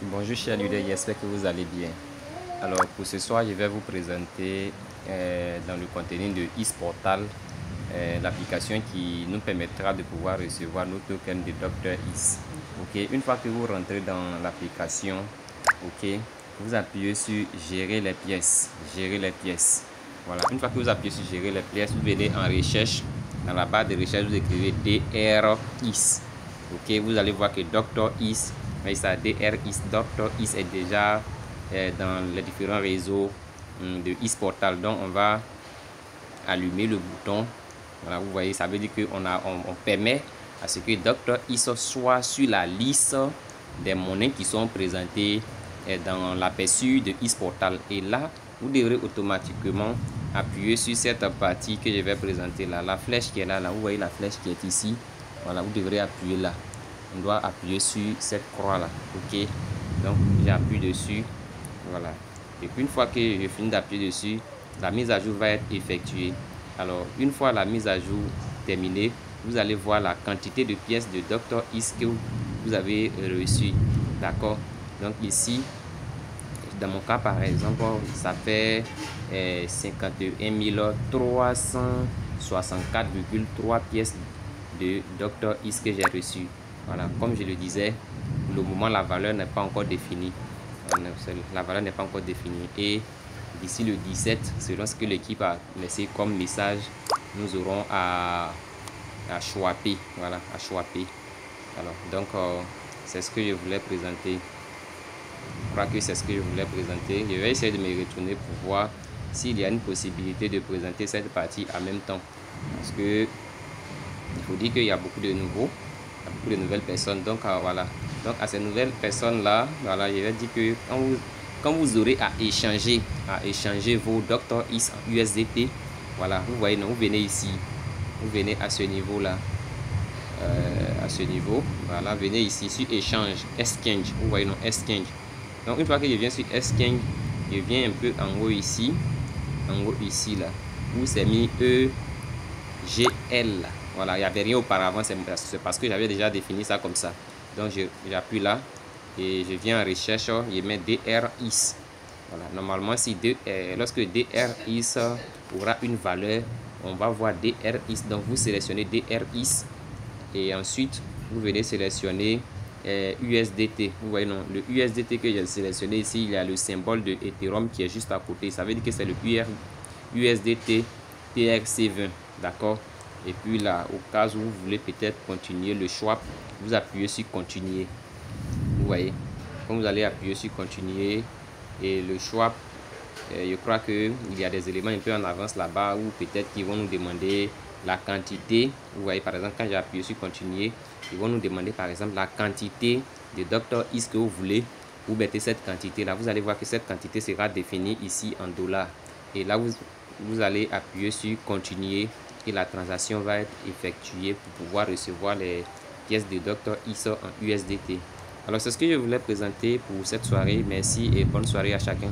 Bonjour chers leaders, j'espère que vous allez bien. Alors pour ce soir, je vais vous présenter dans le contenu de eSportal l'application qui nous permettra de pouvoir recevoir nos tokens de Dr. Is. Ok, une fois que vous rentrez dans l'application, ok, vous appuyez sur gérer les pièces. Voilà, une fois que vous appuyez sur gérer les pièces, vous venez en recherche. Dans la barre de recherche, vous écrivez Dr. Is. Ok, vous allez voir que Dr. Is, mais ça Dr. Is, Dr. Is est déjà dans les différents réseaux de eSportal. Donc on va allumer le bouton. Voilà, vous voyez, ça veut dire qu'on permet à ce que Dr. Is soit sur la liste des monnaies qui sont présentées dans l'aperçu de eSportal. Et là, vous devrez automatiquement appuyer sur cette partie que je vais présenter là. La flèche qui est là, vous voyez la flèche qui est ici. Voilà, vous devrez appuyer là. On doit appuyer sur cette croix là. Ok, donc j'appuie dessus. Voilà. Et puis une fois que je finis d'appuyer dessus, la mise à jour va être effectuée. Alors, une fois la mise à jour terminée, vous allez voir la quantité de pièces de Dr. Is que vous avez reçu. D'accord? Donc ici, dans mon cas par exemple, ça fait 51 364,3 pièces de Dr. Is que j'ai reçu. Voilà, comme je le disais, pour le moment la valeur n'est pas encore définie. La valeur n'est pas encore définie. Et d'ici le 17, selon ce que l'équipe a laissé comme message, nous aurons à swapper. Voilà, à swapper. Alors, donc, c'est ce que je voulais présenter. Je crois que c'est ce que je voulais présenter. Je vais essayer de me retourner pour voir s'il y a une possibilité de présenter cette partie en même temps. Parce que il faut dire qu'il y a beaucoup de nouveaux, beaucoup de nouvelles personnes. Donc, voilà. Donc, à ces nouvelles personnes-là, voilà, je vais dire que quand vous aurez à échanger vos Dr. Is en USDT, voilà, vous voyez, non, vous venez ici, vous venez à ce niveau-là, à ce niveau, voilà, venez ici sur échange, exchange, vous voyez, non, exchange. Donc, une fois que je viens sur exchange, je viens un peu en haut ici, là, où c'est mis EGL. Voilà, il n'y avait rien auparavant, c'est parce que j'avais déjà défini ça comme ça. Donc, j'appuie là et je viens en recherche, je mets Dr. Is. Voilà, normalement, si lorsque Dr. Is aura une valeur, on va voir Dr. Is. Donc, vous sélectionnez Dr. Is et ensuite, vous venez sélectionner USDT. Vous voyez, non, le USDT que j'ai sélectionné ici, il y a le symbole de Ethereum qui est juste à côté. Ça veut dire que c'est le USDT TRC20. D'accord? Et puis là, au cas où vous voulez peut-être continuer le swap, vous appuyez sur continuer. Vous voyez, quand vous allez appuyer sur continuer et le swap, je crois qu'il y a des éléments un peu en avance là-bas où peut-être qu'ils vont nous demander la quantité. Vous voyez, par exemple, quand j'ai appuyé sur continuer, ils vont nous demander par exemple la quantité de Dr. Is que vous voulez. Vous mettez cette quantité là. Vous allez voir que cette quantité sera définie ici en dollars. Et là, vous allez appuyer sur continuer et la transaction va être effectuée pour pouvoir recevoir les pièces de Dr. Is en USDT. Alors, c'est ce que je voulais présenter pour cette soirée. Merci et bonne soirée à chacun.